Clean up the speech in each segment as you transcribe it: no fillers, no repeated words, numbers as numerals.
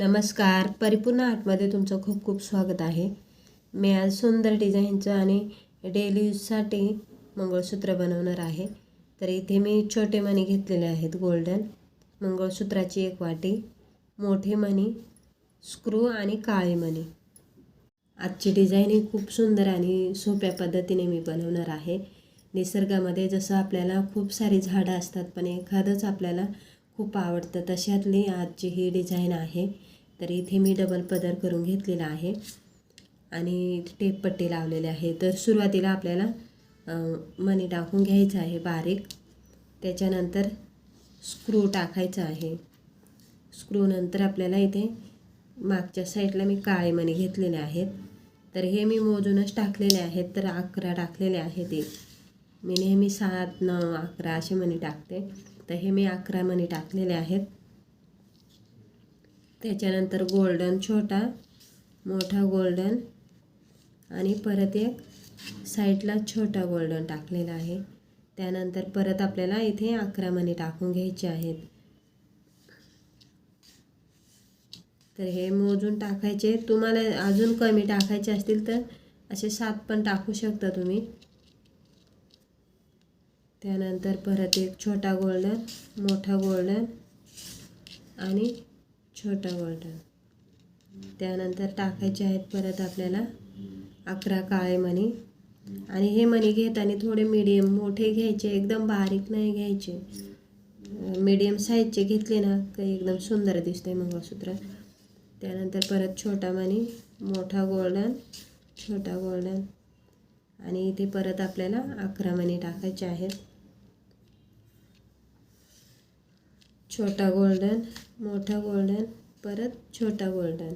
नमस्कार, परिपूर्ण आर्टमध्ये तुमचं खूप खूप स्वागत आहे. मी आज सुंदर डिझाईनचं आणि डेली यूजसाठी मंगळसूत्र बनवणार आहे. तर इथे मी छोटे मणी घेतलेले आहेत गोल्डन, मंगळसूत्राची एक वाटी, मोठे मणी, स्क्रू आणि काळे मणी. आजची डिझाईन ही खूप सुंदर आणि सोप्या पद्धतीने मी बनवणार आहे. निसर्गामध्ये जसं आपल्याला खूप सारी झाडं असतात, पण एखादंच आपल्याला खूप आवडतं, तशातली आजची ही डिझाईन आहे. तर इथे मी डबल पदर करून घेतलेला आहे आणि टेप पट्टी लावलेली आहे. तर सुरुवातीला आपल्याला मणी टाकून घ्यायचं आहे बारीक. त्याच्यानंतर स्क्रू टाकायचा आहे. स्क्रू नंतर आपल्याला इथे मागच्या साईडला मी काळे मणी घेतलेले आहेत. तर हे मी मोजूनच टाकलेले आहेत, तर 11 टाकलेले आहेत. मी नेहमी 7, 9, 11 असे मणी टाकते. तर हे मी 11 मणी टाकलेले आहेत. त्याच्यानंतर गोल्डन छोटा, मोठा गोल्डन आणि परत एक साईडला छोटा गोल्डन टाकलेला आहे. त्यानंतर परत आपल्याला इथे 11 मणी टाकून घ्यायचे आहेत. तर हे मोजून टाकायचे. तुम्हाला अजून कमी टाकायचे असतील तर असे 7 पण टाकू शकता तुम्ही. त्यानंतर परत एक छोटा गोल्डन, मोठा गोल्डन आणि छोटा गोल्डन. त्यानंतर टाकायचे आहेत परत आपल्याला 11 काळे मणी. आणि हे मणी घेताना थोडे मीडियम मोठे घ्यायचे, एकदम बारीक नाही घ्यायचे. मीडियम साईजचे घेतले ना काही एकदम सुंदर दिसते मंगळसूत्र. त्यानंतर परत छोटा मणी, मोठा गोल्डन, छोटा गोल्डन आणि इथे परत आपल्याला 11 मणी टाकायचे आहेत. छोटा गोल्डन, मोठा गोल्डन, परत छोटा गोल्डन.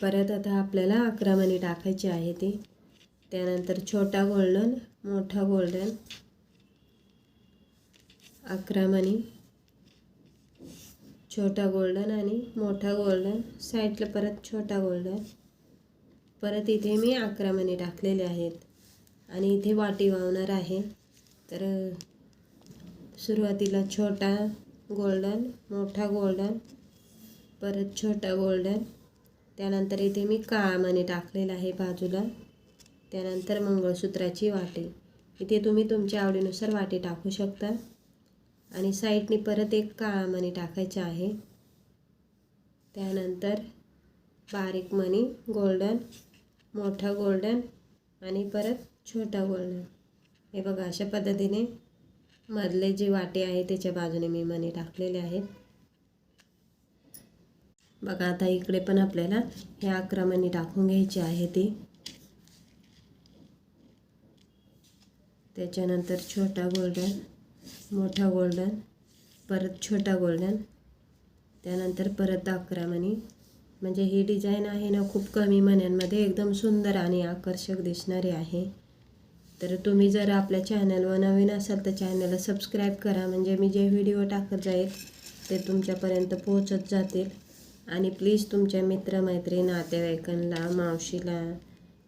परत आता आपल्याला 11 मणी टाकायचे आहे ते. त्यानंतर छोटा गोल्डन, मोठा गोल्डन, 11 मणी, छोटा गोल्डन आणि मोठा गोल्डन, साईडला परत छोटा गोल्डन. परत इथे मी 11 मणी टाकलेले आहेत आणि इथे वाटी वावणार आहे. तर सुरुवातीला छोटा गोल्डन, मोठा गोल्डन, परत छोटा गोल्डन. त्यानंतर इथे मी काळा मणी टाकलेला आहे बाजूला. त्यानंतर मंगळसूत्राची वाटी. इथे तुम्ही तुमच्या आवडीनुसार वाटी टाकू शकता. आणि साईडनी परत एक काळा मणी टाकायचा आहे. त्यानंतर बारीक मणी, गोल्डन, मोठा गोल्डन आणि परत छोटा गोल्डन. हे बघा अशा पद्धतीने मधले जी वाटी आहे त्याच्या बाजूने मी मणी टाकलेले आहेत. बघा आता इकडे पण आपल्याला हे 11 मणी टाकून घ्यायचे आहे ते. त्याच्यानंतर छोटा गोल्डन, मोठा गोल्डन, परत छोटा गोल्डन. त्यानंतर परत 11 मणी. म्हणजे ही डिझाईन आहे ना खूप कमी मण्यांमध्ये एकदम सुंदर आणि आकर्षक दिसणारी आहे. तर तुम्ही जर आपल्या चॅनलवर नवीन असाल तर चॅनलला सबस्क्राईब करा, म्हणजे मी जे व्हिडिओ टाकत जाईल ते तुमच्यापर्यंत पोहोचत जातील. आणि प्लीज तुमच्या मित्रमैत्रीण, नातेवाईकांना, मावशीला,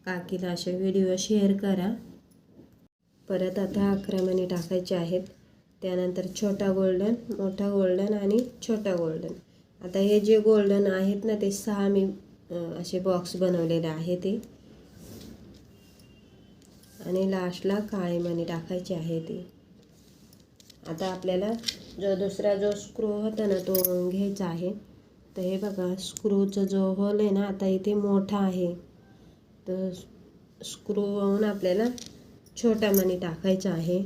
काकीला असे व्हिडिओ शेअर करा. परत आता 11 मणी टाकायचे आहेत. त्यानंतर छोटा गोल्डन, मोठा गोल्डन आणि छोटा गोल्डन. आता हे जे गोल्डन आहेत ना ते 6 मी असे बॉक्स बनवलेले आहे ते. आणि लास्टला काळे मणी टाकायचे आहे ते. आता आपल्याला दुसरा जो स्क्रू होता ना तो घ्यायचा आहे. तर हे बघा स्क्रूचा जो होल आहे ना आता इथे मोठा आहे. तर स्क्रू वाहून आपल्याला छोटा मणी टाकायचा आहे.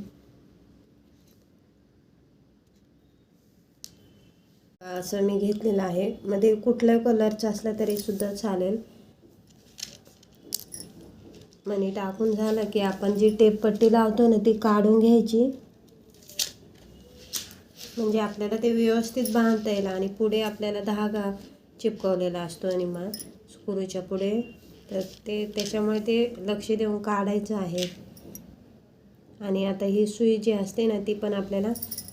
असं मी घेतलेलं आहे. मध्ये कुठल्या कलरचा असला तरी सुद्धा चालेल. मणी टाकून झालं की आपण जी टेप पट्टी लावतो ना ती काढून घ्यायची, म्हणजे आपल्याला ते व्यवस्थित बांधता येईल. आणि पुढे आपल्याला धागा चिपकवलेला असतो आणि मग स्क्रूच्या पुढे, तर ते त्याच्यामुळे ते लक्ष देऊन काढायचं आहे. आणि आता ही सुई जी असते ना ती पण आपल्याला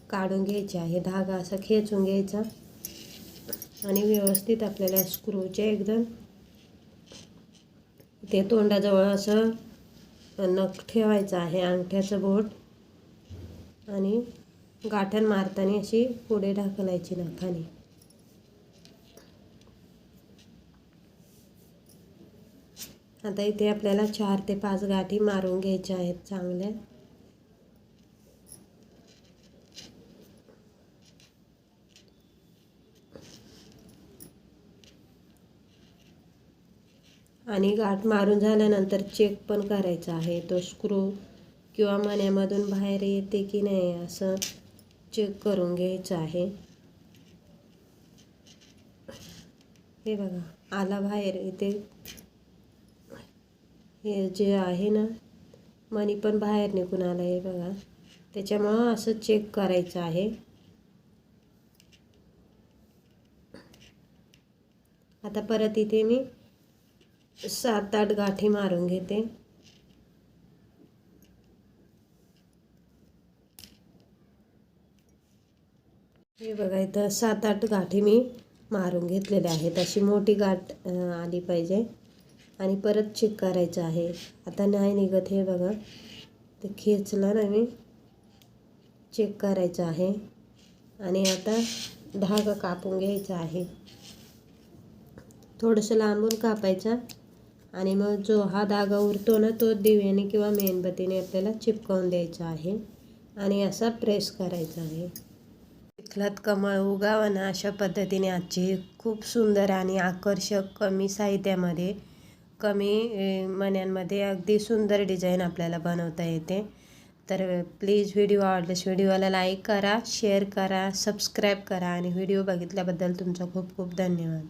काढून घ्यायची आहे. धागा असा खेचून घ्यायचा आणि व्यवस्थित आपल्याला स्क्रूचे एकदम ते तोंडाजवळ असं नख ठेवायचं आहे, अंगठ्याचं बोट, आणि गाठण मारताना अशी पुढे ढकलायची नखाने. आता इथे आपल्याला 4 ते 5 गाठी मारून घ्यायच्या आहेत चांगल्या. आणि गाठ मारून झाल्यानंतर चेक पण करायचा आहे, तो स्क्रू किंवा मण्यामधून बाहेर येते की नाही असं चेक करून घ्यायचं आहे. हे बघा आला बाहेर. इथे हे जे आहे ना मणी पण बाहेर निघून आलं आहे बघा. त्याच्यामुळं असं चेक करायचं आहे. आता परत इथे मी 7-8 गाठी मारून घेते. हे बघा इथं 7-8 गाठी मी मारून घेतलेल्या आहेत. अशी मोठी गाठ आली पाहिजे आणि परत चेक करायचं आहे. आता नाही निघत हे बघा, ते खेचलं ना मी, चेक करायचं आहे. आणि आता धागा कापून घ्यायचा आहे. थोडंसं लांबून कापायचा आणि मग जो हा धागा उरतो ना तो दिव्याने किंवा मेणबत्तीने आपल्याला चिपकवून द्यायचा आहे आणि असा प्रेस करायचा आहे. चिखलात कमळ उगावं ना, अशा पद्धतीने आजची खूप सुंदर आणि आकर्षक कमी साहित्यामध्ये, कमी मण्यांमध्ये अगदी सुंदर डिझाईन आपल्याला बनवता येते. तर प्लीज व्हिडिओ आवडल्यास व्हिडिओला लाईक करा, शेअर करा, सबस्क्राईब करा आणि व्हिडिओ बघितल्याबद्दल तुमचा खूप खूप धन्यवाद.